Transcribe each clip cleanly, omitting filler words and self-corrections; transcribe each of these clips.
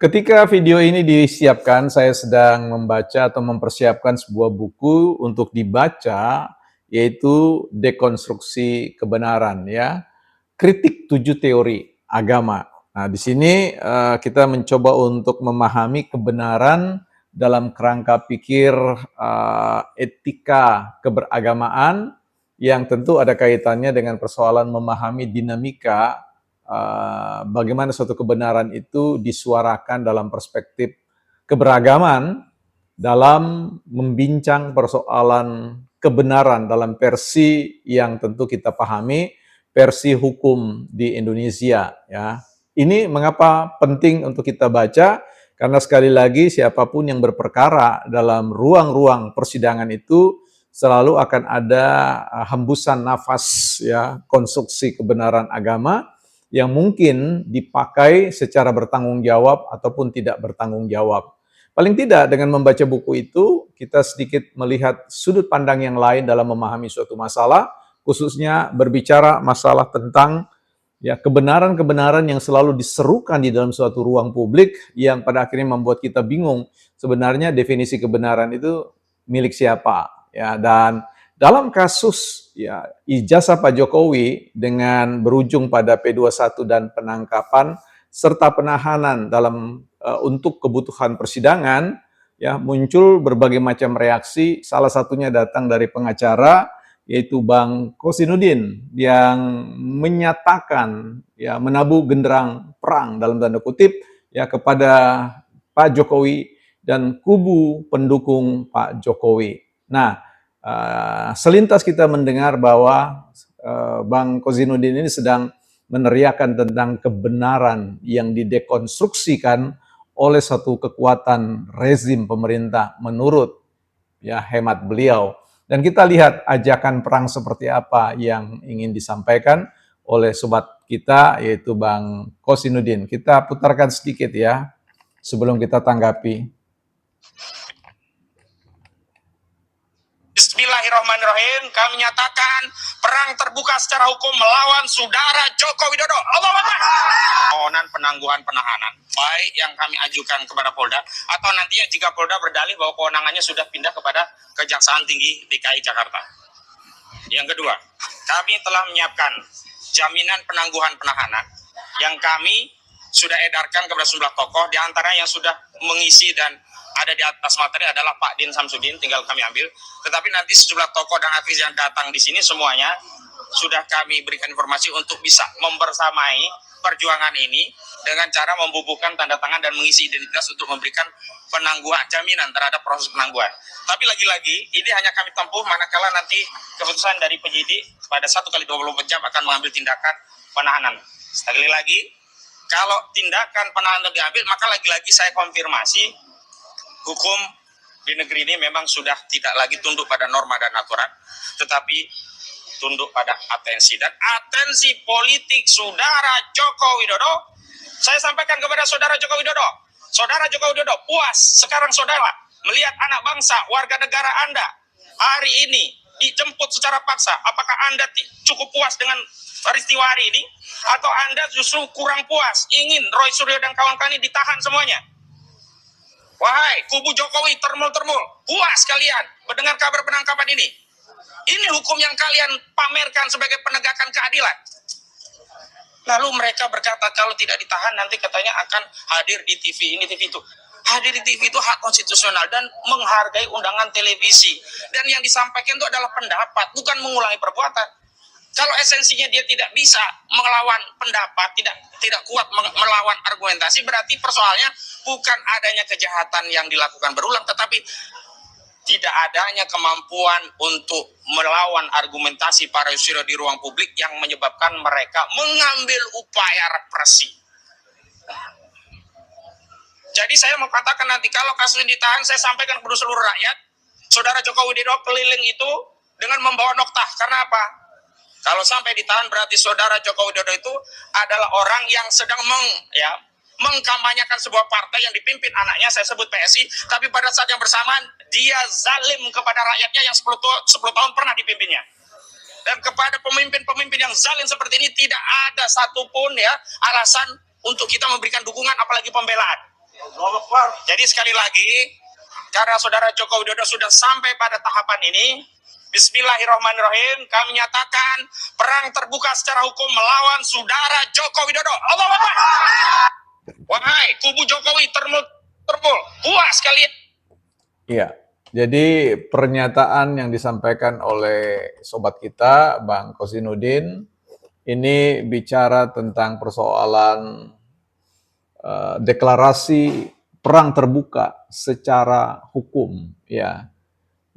Ketika video ini disiapkan, saya sedang membaca atau mempersiapkan sebuah buku untuk dibaca, yaitu Dekonstruksi Kebenaran, ya, kritik 7 teori agama. Nah, di sini kita mencoba untuk memahami kebenaran dalam kerangka pikir etika keberagamaan yang tentu ada kaitannya dengan persoalan memahami dinamika bagaimana suatu kebenaran itu disuarakan dalam perspektif keberagaman dalam membincang persoalan kebenaran dalam versi yang tentu kita pahami, versi hukum di Indonesia, ya. Ini mengapa penting untuk kita baca, karena sekali lagi siapapun yang berperkara dalam ruang-ruang persidangan itu selalu akan ada hembusan nafas, ya, konstruksi kebenaran agama yang mungkin dipakai secara bertanggung jawab ataupun tidak bertanggung jawab. Paling tidak dengan membaca buku itu, kita sedikit melihat sudut pandang yang lain dalam memahami suatu masalah, khususnya berbicara masalah tentang ya kebenaran-kebenaran yang selalu diserukan di dalam suatu ruang publik yang pada akhirnya membuat kita bingung sebenarnya definisi kebenaran itu milik siapa, ya. Dan dalam kasus ya ijazah Pak Jokowi dengan berujung pada P21 dan penangkapan serta penahanan dalam untuk kebutuhan persidangan, ya muncul berbagai macam reaksi. Salah satunya datang dari pengacara, yaitu Bang Kosinudin, yang menyatakan ya menabuh genderang perang dalam tanda kutip ya kepada Pak Jokowi dan kubu pendukung Pak Jokowi. Nah, selintas kita mendengar bahwa Bang Kosinudin ini sedang meneriakan tentang kebenaran yang didekonstruksikan oleh satu kekuatan rezim pemerintah menurut ya hemat beliau. Dan kita lihat ajakan perang seperti apa yang ingin disampaikan oleh sobat kita, yaitu Bang Kosinudin. Kita putarkan sedikit ya, sebelum kita tanggapi. Bismillahirrahmanirrahim. Kami nyatakan perang terbuka secara hukum melawan saudara Joko Widodo. Allahu Akbar. Permohonan penangguhan penahanan, baik yang kami ajukan kepada Polda atau nantinya jika Polda berdalih bahwa kewenangannya sudah pindah kepada Kejaksaan Tinggi DKI Jakarta. Yang kedua, kami telah menyiapkan jaminan penangguhan penahanan yang kami sudah edarkan kepada sejumlah tokoh, di antara yang sudah mengisi dan ada di atas materi adalah Pak Din Samsudin, tinggal kami ambil. Tetapi nanti sejumlah tokoh dan aktivis yang datang di sini semuanya sudah kami berikan informasi untuk bisa membersamai perjuangan ini dengan cara membubuhkan tanda tangan dan mengisi identitas untuk memberikan penangguhan, jaminan terhadap proses penangguhan. Tapi lagi-lagi ini hanya kami tempuh manakala nanti keputusan dari penyidik pada 1 kali 24 jam akan mengambil tindakan penahanan. Sekali lagi, kalau tindakan penahanan diambil, maka lagi-lagi saya konfirmasi hukum di negeri ini memang sudah tidak lagi tunduk pada norma dan aturan, tetapi tunduk pada atensi dan atensi politik saudara Joko Widodo. Saya sampaikan kepada saudara Joko Widodo, saudara Joko Widodo puas sekarang saudara melihat anak bangsa, warga negara Anda hari ini dijemput secara paksa. Apakah Anda cukup puas dengan peristiwa hari ini, atau Anda justru kurang puas ingin Roy Suryo dan kawan-kawan ini ditahan semuanya? Wahai kubu Jokowi termul-termul, puas kalian mendengar kabar penangkapan ini? Ini hukum yang kalian pamerkan sebagai penegakan keadilan. Lalu mereka berkata kalau tidak ditahan nanti katanya akan hadir di TV ini, TV itu. Hadir di TV itu hak konstitusional dan menghargai undangan televisi. Dan yang disampaikan itu adalah pendapat, bukan mengulangi perbuatan. Kalau esensinya dia tidak bisa melawan pendapat, tidak kuat melawan argumentasi, berarti persoalannya bukan adanya kejahatan yang dilakukan berulang, tetapi tidak adanya kemampuan untuk melawan argumentasi para yusiro di ruang publik yang menyebabkan mereka mengambil upaya represi. Jadi saya mau katakan nanti kalau kasus ini ditahan, saya sampaikan kepada seluruh rakyat, saudara Joko Widodo keliling itu dengan membawa noktah. Karena apa? Kalau sampai ditahan berarti saudara Joko Widodo itu adalah orang yang sedang mengkampanyekan sebuah partai yang dipimpin anaknya, saya sebut PSI, tapi pada saat yang bersamaan dia zalim kepada rakyatnya yang 10 tahun pernah dipimpinnya. Dan kepada pemimpin-pemimpin yang zalim seperti ini tidak ada satupun alasan untuk kita memberikan dukungan apalagi pembelaan. Jadi sekali lagi, karena Saudara Joko Widodo sudah sampai pada tahapan ini, Bismillahirrahmanirrahim, kami nyatakan perang terbuka secara hukum melawan Saudara Joko Widodo. Allahu Akbar. Wahai kubu Jokowi termul, puas kalian. Iya, jadi pernyataan yang disampaikan oleh sobat kita, Bang Kozinudin, ini bicara tentang persoalan deklarasi perang terbuka secara hukum, ya.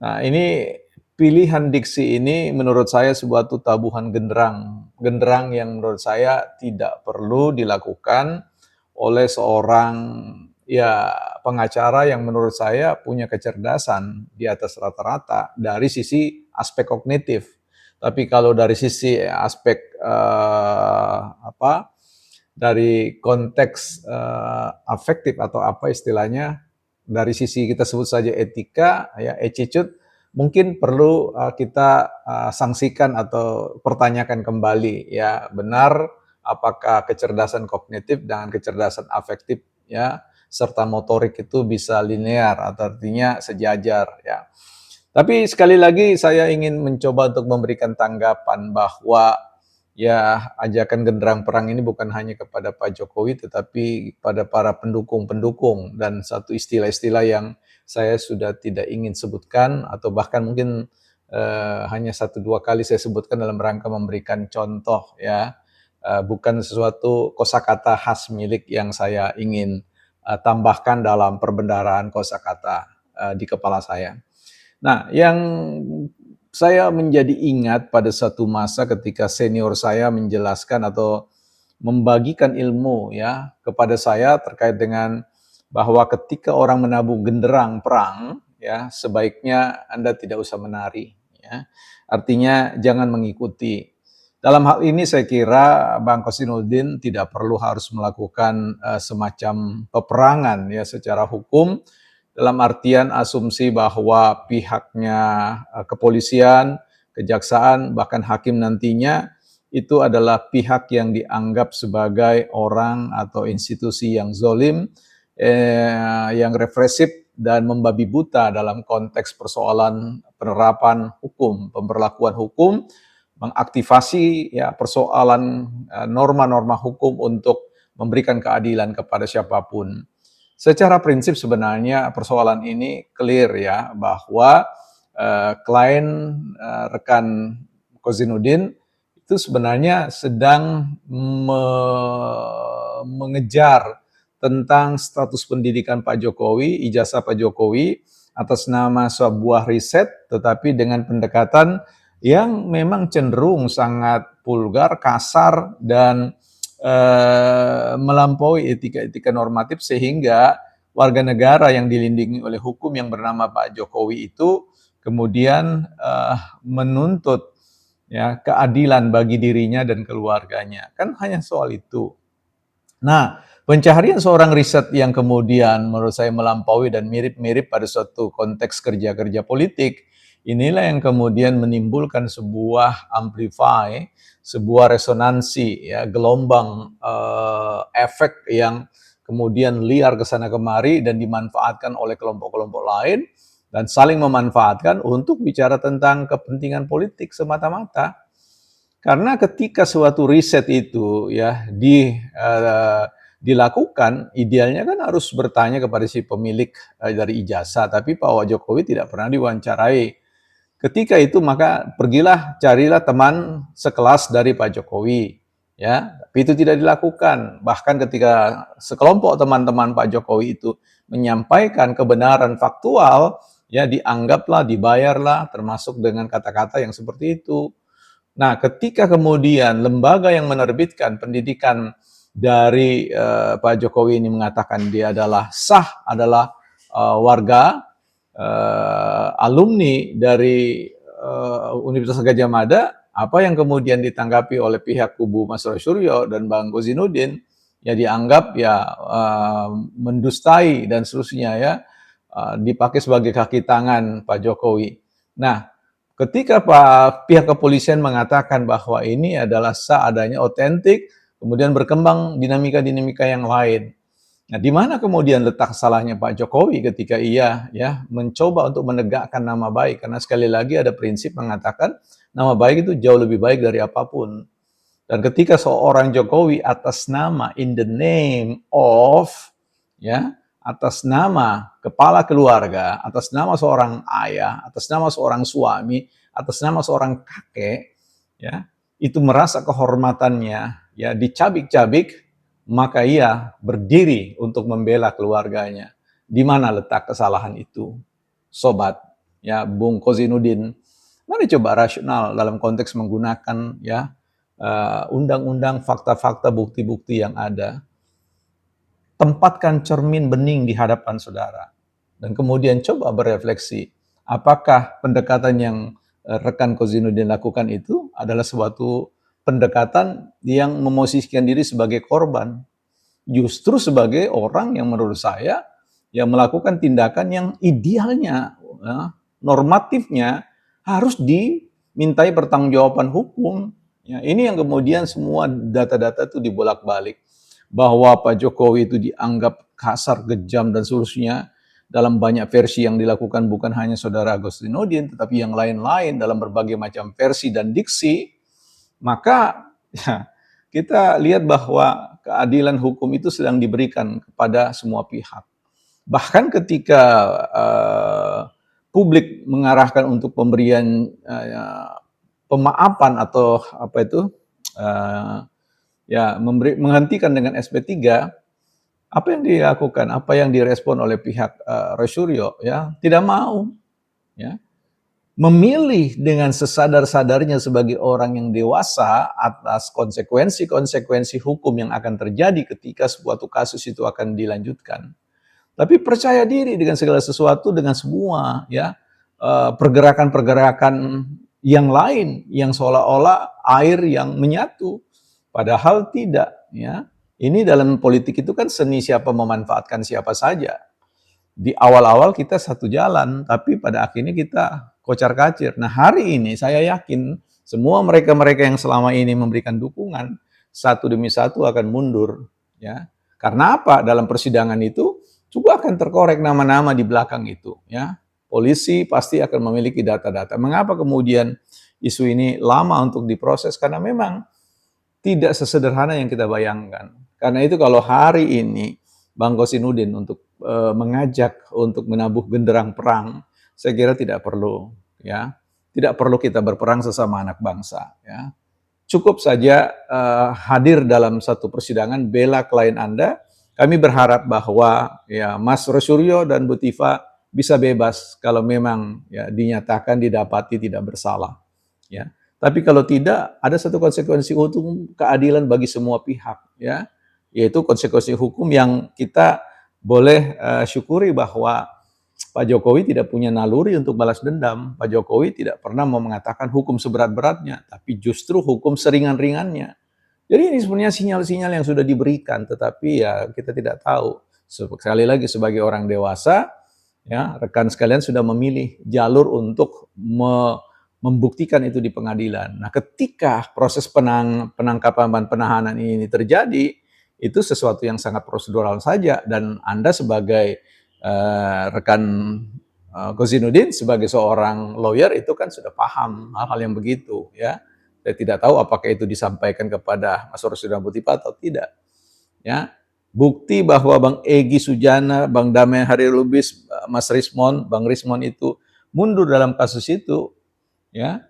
Nah, ini pilihan diksi ini menurut saya sebuah tabuhan genderang yang menurut saya tidak perlu dilakukan oleh seorang ya pengacara yang menurut saya punya kecerdasan di atas rata-rata dari sisi aspek kognitif. Tapi kalau dari sisi aspek dari konteks afektif atau apa istilahnya, dari sisi kita sebut saja etika, ya attitude, mungkin perlu kita sanksikan atau pertanyakan kembali, ya benar apakah kecerdasan kognitif dengan kecerdasan afektif, ya serta motorik itu bisa linear atau artinya sejajar, ya. Tapi sekali lagi saya ingin mencoba untuk memberikan tanggapan bahwa ya ajakan genderang perang ini bukan hanya kepada Pak Jokowi tetapi pada para pendukung-pendukung dan satu istilah-istilah yang saya sudah tidak ingin sebutkan atau bahkan mungkin hanya 1-2 kali saya sebutkan dalam rangka memberikan contoh, ya. Bukan sesuatu kosakata khas milik yang saya ingin tambahkan dalam perbendaharaan kosakata di kepala saya. Nah, yang saya menjadi ingat pada satu masa ketika senior saya menjelaskan atau membagikan ilmu, ya kepada saya terkait dengan bahwa ketika orang menabuh genderang perang, ya sebaiknya Anda tidak usah menari, ya. Artinya jangan mengikuti. Dalam hal ini saya kira Bang Kosinudin tidak perlu harus melakukan semacam peperangan ya secara hukum, dalam artian asumsi bahwa pihaknya kepolisian, kejaksaan, bahkan hakim nantinya itu adalah pihak yang dianggap sebagai orang atau institusi yang zolim, yang represif dan membabi buta dalam konteks persoalan penerapan hukum, pemberlakuan hukum, mengaktifasi ya persoalan norma-norma hukum untuk memberikan keadilan kepada siapapun. Secara prinsip sebenarnya persoalan ini clear ya bahwa klien rekan Kozinudin itu sebenarnya sedang mengejar tentang status pendidikan Pak Jokowi, ijazah Pak Jokowi atas nama sebuah riset tetapi dengan pendekatan yang memang cenderung sangat vulgar, kasar dan melampaui etika-etika normatif sehingga warga negara yang dilindungi oleh hukum yang bernama Pak Jokowi itu kemudian menuntut ya keadilan bagi dirinya dan keluarganya. Kan hanya soal itu. Nah, pencaharian seorang riset yang kemudian menurut saya melampaui dan mirip-mirip pada suatu konteks kerja-kerja politik, inilah yang kemudian menimbulkan sebuah amplify, sebuah resonansi, ya gelombang efek yang kemudian liar ke sana kemari dan dimanfaatkan oleh kelompok-kelompok lain dan saling memanfaatkan untuk bicara tentang kepentingan politik semata-mata. Karena ketika suatu riset itu ya dilakukan, idealnya kan harus bertanya kepada si pemilik dari ijazah, tapi Pak Jokowi tidak pernah diwawancarai. Ketika itu maka pergilah carilah teman sekelas dari Pak Jokowi, ya. Tapi itu tidak dilakukan. Bahkan ketika sekelompok teman-teman Pak Jokowi itu menyampaikan kebenaran faktual, ya dianggaplah, dibayarlah, termasuk dengan kata-kata yang seperti itu. Nah, ketika kemudian lembaga yang menerbitkan pendidikan dari Pak Jokowi ini mengatakan dia adalah sah, adalah warga alumni dari Universitas Gadjah Mada, apa yang kemudian ditanggapi oleh pihak kubu Mas Roy Suryo dan Bang Kozinudin, ya dianggap ya mendustai dan seterusnya ya, dipakai sebagai kaki tangan Pak Jokowi. Nah, ketika pihak kepolisian mengatakan bahwa ini adalah sah adanya otentik, kemudian berkembang dinamika-dinamika yang lain. Nah, di mana kemudian letak salahnya Pak Jokowi ketika ia ya mencoba untuk menegakkan nama baik? Karena sekali lagi ada prinsip mengatakan nama baik itu jauh lebih baik dari apapun. Dan ketika seorang Jokowi atas nama in the name of ya, atas nama kepala keluarga, atas nama seorang ayah, atas nama seorang suami, atas nama seorang kakek, ya, itu merasa kehormatannya ya dicabik-cabik, maka ia berdiri untuk membela keluarganya. Di mana letak kesalahan itu? Sobat, ya Bung Kozinudin, mari coba rasional dalam konteks menggunakan ya undang-undang, fakta-fakta, bukti-bukti yang ada. Tempatkan cermin bening di hadapan saudara. Dan kemudian coba berefleksi, apakah pendekatan yang rekan Kozinudin lakukan itu adalah suatu pendekatan yang memosisikan diri sebagai korban, justru sebagai orang yang menurut saya yang melakukan tindakan yang idealnya, ya, normatifnya harus dimintai pertanggungjawaban hukum. Ya, ini yang kemudian semua data-data itu dibolak-balik, bahwa Pak Jokowi itu dianggap kasar, kejam dan seterusnya dalam banyak versi yang dilakukan bukan hanya saudara Agustinudin, tetapi yang lain-lain dalam berbagai macam versi dan diksi. Maka ya, kita lihat bahwa keadilan hukum itu sedang diberikan kepada semua pihak. Bahkan ketika publik mengarahkan untuk pemberian pemaafan atau apa itu ya menghentikan dengan SP3, apa yang dilakukan, apa yang direspon oleh pihak Roy ya tidak mau, ya memilih dengan sesadar-sadarnya sebagai orang yang dewasa atas konsekuensi-konsekuensi hukum yang akan terjadi ketika suatu kasus itu akan dilanjutkan. Tapi percaya diri dengan segala sesuatu, dengan semua ya pergerakan-pergerakan yang lain yang seolah-olah air yang menyatu, padahal tidak. Ya, ini dalam politik itu kan seni siapa memanfaatkan siapa saja. Di awal-awal kita satu jalan, tapi pada akhirnya kita kocar-kacir. Nah, hari ini saya yakin semua mereka-mereka yang selama ini memberikan dukungan satu demi satu akan mundur, ya. Karena apa? Dalam persidangan itu juga akan terkorek nama-nama di belakang itu, ya. Polisi pasti akan memiliki data-data. Mengapa kemudian isu ini lama untuk diproses? Karena memang tidak sesederhana yang kita bayangkan. Karena itu kalau hari ini Bang Kozinudin untuk mengajak untuk menabuh genderang perang, saya kira tidak perlu, ya. Tidak perlu kita berperang sesama anak bangsa, ya. Cukup saja hadir dalam satu persidangan bela klien Anda. Kami berharap bahwa ya Mas Rosuryo dan Bu Tifa bisa bebas kalau memang ya dinyatakan didapati tidak bersalah, ya. Tapi kalau tidak, ada satu konsekuensi hukum keadilan bagi semua pihak, ya, yaitu konsekuensi hukum yang kita boleh syukuri bahwa Pak Jokowi tidak punya naluri untuk balas dendam. Pak Jokowi tidak pernah mau mengatakan hukum seberat-beratnya, tapi justru hukum seringan-ringannya. Jadi ini sebenarnya sinyal-sinyal yang sudah diberikan, tetapi ya kita tidak tahu. Sekali lagi sebagai orang dewasa, ya rekan sekalian sudah memilih jalur untuk membuktikan itu di pengadilan. Nah, ketika proses penangkapan dan penahanan ini terjadi, itu sesuatu yang sangat prosedural saja, dan Anda sebagai rekan Kozinudin sebagai seorang lawyer itu kan sudah paham hal-hal yang begitu, ya. Saya tidak tahu apakah itu disampaikan kepada Mas Rosuryo Butipa atau tidak, ya. Bukti bahwa Bang Egy Sujana, Bang Damai Hari Lubis, Mas Rismon, Bang Rismon itu mundur dalam kasus itu, ya.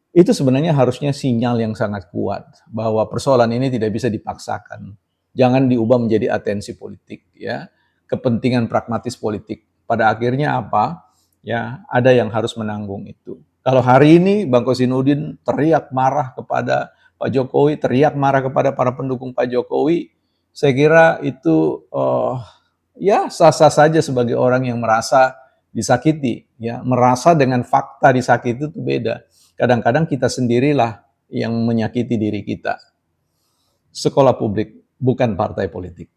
Itu sebenarnya harusnya sinyal yang sangat kuat bahwa persoalan ini tidak bisa dipaksakan. Jangan diubah menjadi atensi politik, ya. Kepentingan pragmatis politik. Pada akhirnya apa? Ya, ada yang harus menanggung itu. Kalau hari ini Bang Kozinudin teriak marah kepada Pak Jokowi, teriak marah kepada para pendukung Pak Jokowi, saya kira itu ya sah-sah saja sebagai orang yang merasa disakiti, ya, merasa dengan fakta disakiti itu beda. Kadang-kadang kita sendirilah yang menyakiti diri kita. Sekolah publik bukan partai politik.